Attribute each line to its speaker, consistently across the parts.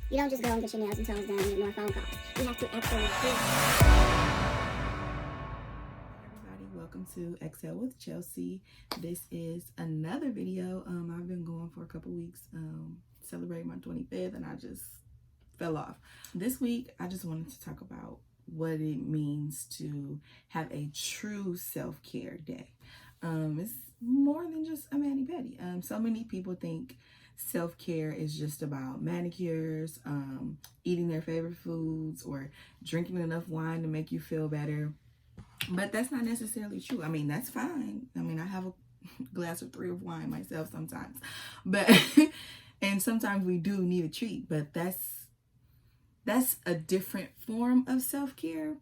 Speaker 1: You don't just go and get your nails and toes done and ignore phone calls. You have to actually do.
Speaker 2: Everybody, welcome to Exhale with Chelsea. This is another video. I've been going for a couple weeks, celebrating my 25th, and I just fell off. This week, I just wanted to talk about what it means to have a true self-care day. It's more than just a mani-pedi. So many people think self-care is just about manicures, eating their favorite foods, or drinking enough wine to make you feel better. But that's not necessarily true. I mean, that's fine. I mean, I have a glass or 3 of wine myself sometimes. But and sometimes we do need a treat, but that's a different form of self-care.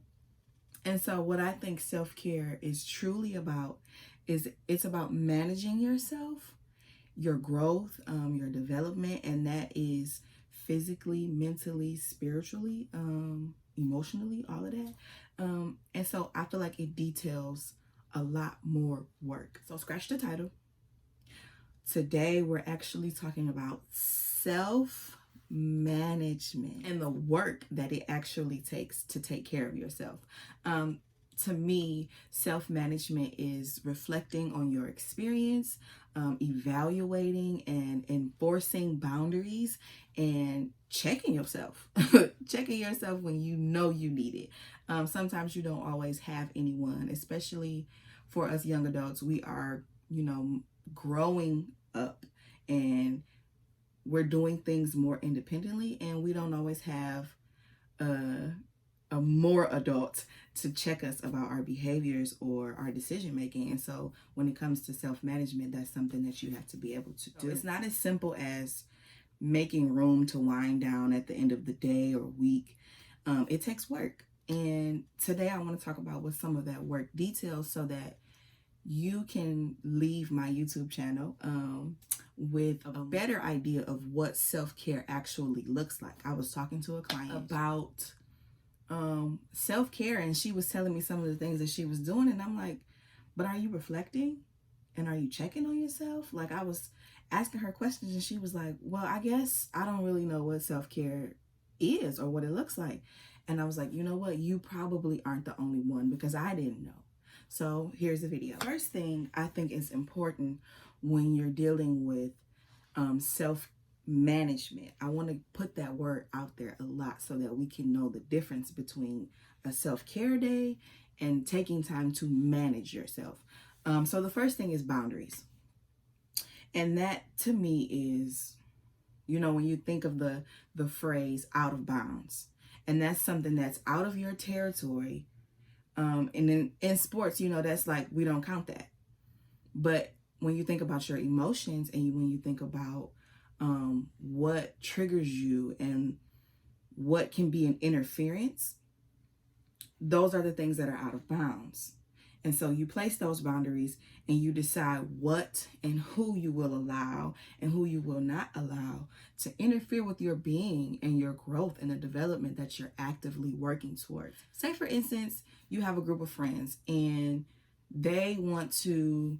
Speaker 2: And so what I think self-care is truly about is it's about managing yourself, your growth, your development, and that is physically, mentally, spiritually, emotionally, all of that. And so I feel like it details a lot more work. So scratch the title. Today we're actually talking about self-management and the work that it actually takes to take care of yourself. To me, self-management is reflecting on your experience, evaluating and enforcing boundaries, and checking yourself. Checking yourself when you know you need it. Sometimes you don't always have anyone, especially for us young adults. We are, growing up and we're doing things more independently, and we don't always have a more adult to check us about our behaviors or our decision making. And so when it comes to self-management, that's something that you have to be able to do. It's not as simple as making room to wind down at the end of the day or week. It takes work. And today I want to talk about what some of that work details so that you can leave my YouTube channel with a better idea of what self-care actually looks like. I was talking to a client about self-care, and she was telling me some of the things that she was doing, and I'm like, but are you reflecting and are you checking on yourself? Like, I was asking her questions and she was like, well, I guess I don't really know what self-care is or what it looks like. And I was like, you know what, you probably aren't the only one, because I didn't know. So here's the video. First thing I think is important when you're dealing with self-management, I want to put that word out there a lot so that we can know the difference between a self-care day and taking time to manage yourself. So the first thing is boundaries. And that to me is, when you think of the phrase out of bounds, and that's something that's out of your territory. And in sports, that's like, we don't count that. But when you think about your emotions and when you think about what triggers you and what can be an interference, those are the things that are out of bounds. And so you place those boundaries and you decide what and who you will allow and who you will not allow to interfere with your being and your growth and the development that you're actively working towards. Say, for instance, you have a group of friends and they want to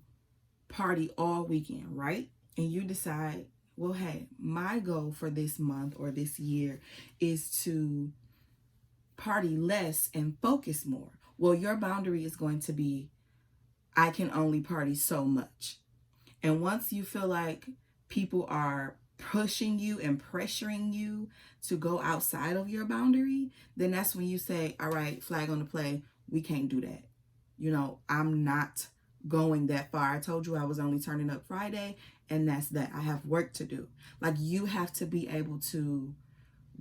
Speaker 2: party all weekend, right? And you decide, well, hey, my goal for this month or this year is to party less and focus more. Well, your boundary is going to be, I can only party so much. And once you feel like people are pushing you and pressuring you to go outside of your boundary, then that's when you say, all right, flag on the play, we can't do that. I'm not going that far. I told you I was only turning up Friday, and that's that. I have work to do. Like, you have to be able to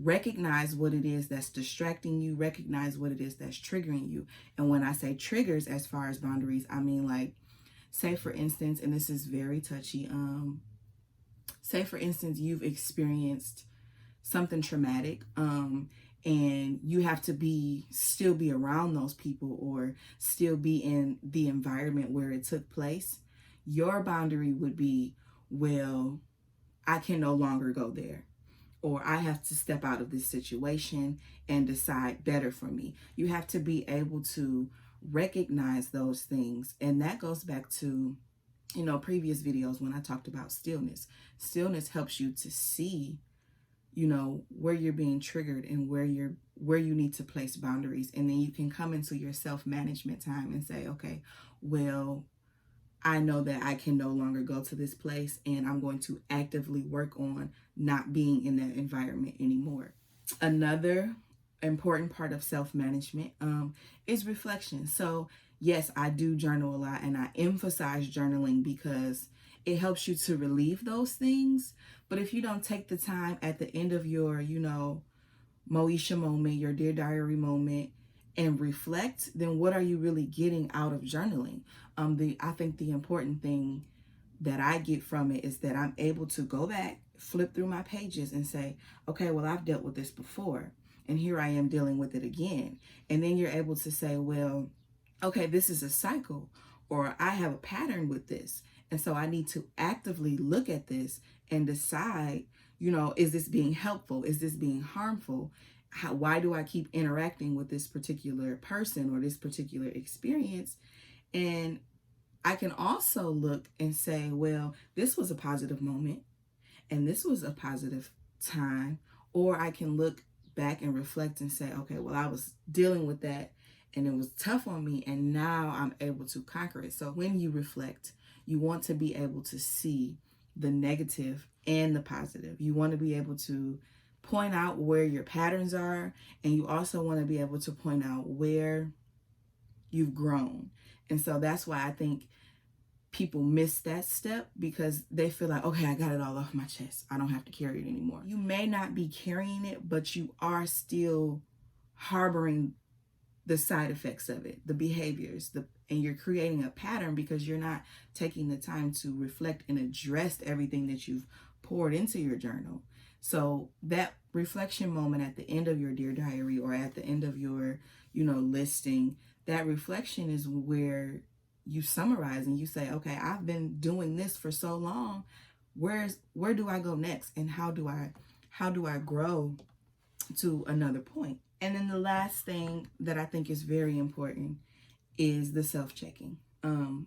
Speaker 2: recognize what it is that's distracting you, recognize what it is that's triggering you. And when I say triggers as far as boundaries, I mean, like, say for instance, and this is very touchy, say for instance you've experienced something traumatic, and you have to still be around those people or still be in the environment where it took place. Your boundary would be, well, I can no longer go there, or I have to step out of this situation and decide better for me. You have to be able to recognize those things. And that goes back to, previous videos when I talked about stillness. Stillness helps you to see where you're being triggered and where you need to place boundaries. And then you can come into your self-management time and say, okay, well, I know that I can no longer go to this place, and I'm going to actively work on not being in that environment anymore. Another important part of self-management is reflection. So yes, I do journal a lot, and I emphasize journaling because it helps you to relieve those things. But if you don't take the time at the end of your, Moesha moment, your Dear Diary moment, and reflect, then what are you really getting out of journaling? I think the important thing that I get from it is that I'm able to go back, flip through my pages and say, okay, well, I've dealt with this before, and here I am dealing with it again. And then you're able to say, well, okay, this is a cycle, or I have a pattern with this. And so I need to actively look at this and decide, is this being helpful? Is this being harmful? Why do I keep interacting with this particular person or this particular experience? And I can also look and say, well, this was a positive moment and this was a positive time. Or I can look back and reflect and say, okay, well, I was dealing with that and it was tough on me, and now I'm able to conquer it. So when you reflect, you want to be able to see the negative and the positive. You want to be able to point out where your patterns are, and you also want to be able to point out where you've grown. And so that's why I think people miss that step, because they feel like, okay, I got it all off my chest, I don't have to carry it anymore. You may not be carrying it, but you are still harboring the side effects of it, the behaviors, and you're creating a pattern because you're not taking the time to reflect and address everything that you've poured into your journal. So that reflection moment at the end of your Dear Diary, or at the end of your, listing, that reflection is where you summarize and you say, okay, I've been doing this for so long. Where do I go next? And how do I grow to another point? And then the last thing that I think is very important is the self-checking,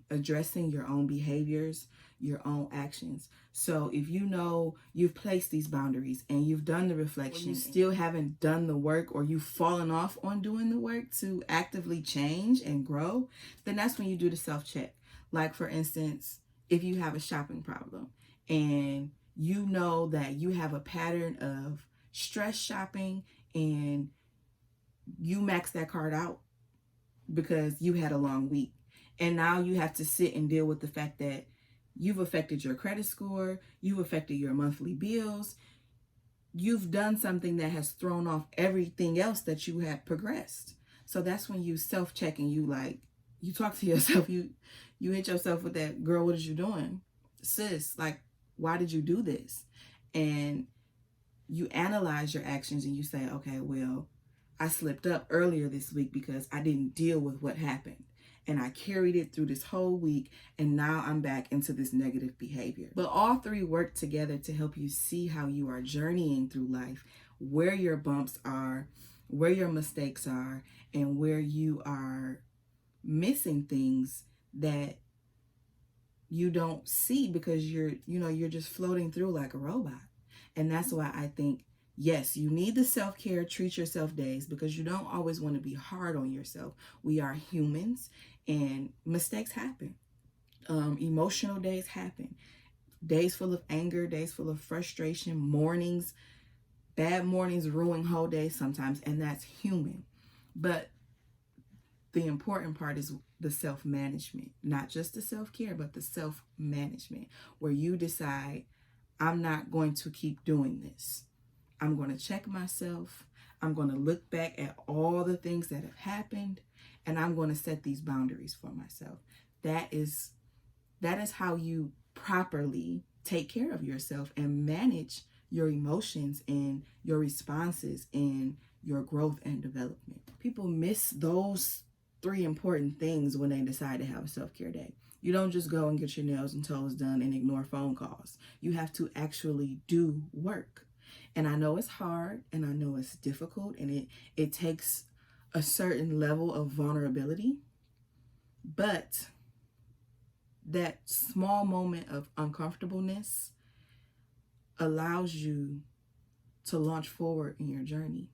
Speaker 2: addressing your own behaviors, your own actions. So if you've placed these boundaries and you've done the reflection, you still haven't done the work, or you've fallen off on doing the work to actively change and grow, then that's when you do the self-check. Like, for instance, if you have a shopping problem and you know that you have a pattern of stress shopping, and you max that card out because you had a long week, and now you have to sit and deal with the fact that you've affected your credit score, you've affected your monthly bills, you've done something that has thrown off everything else that you had progressed. So that's when you self-check and you talk to yourself, you hit yourself with that, girl, what is you doing? Sis, why did you do this? And you analyze your actions and you say, okay, well, I slipped up earlier this week because I didn't deal with what happened, and I carried it through this whole week, and now I'm back into this negative behavior. But all three work together to help you see how you are journeying through life, where your bumps are, where your mistakes are, and where you are missing things that you don't see because you're just floating through like a robot. And that's why I think, yes, you need the self-care, treat yourself days, because you don't always want to be hard on yourself. We are humans and mistakes happen. Emotional days happen. Days full of anger, days full of frustration, mornings, bad mornings ruin whole days sometimes, and that's human. But the important part is the self-management, not just the self-care, but the self-management, where you decide, I'm not going to keep doing this. I'm going to check myself. I'm going to look back at all the things that have happened, and I'm going to set these boundaries for myself. That is how you properly take care of yourself and manage your emotions and your responses and your growth and development. People miss those three important things when they decide to have a self-care day. You don't just go and get your nails and toes done and ignore phone calls. You have to actually do work. And I know it's hard, and I know it's difficult, and it takes a certain level of vulnerability. But that small moment of uncomfortableness allows you to launch forward in your journey.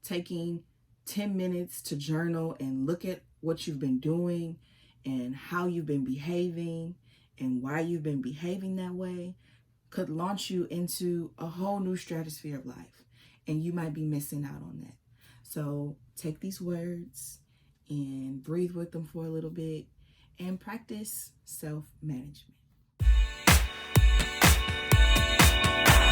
Speaker 2: Taking 10 minutes to journal and look at what you've been doing and how you've been behaving and why you've been behaving that way could launch you into a whole new stratosphere of life. And you might be missing out on that. So take these words and breathe with them for a little bit and practice self-management.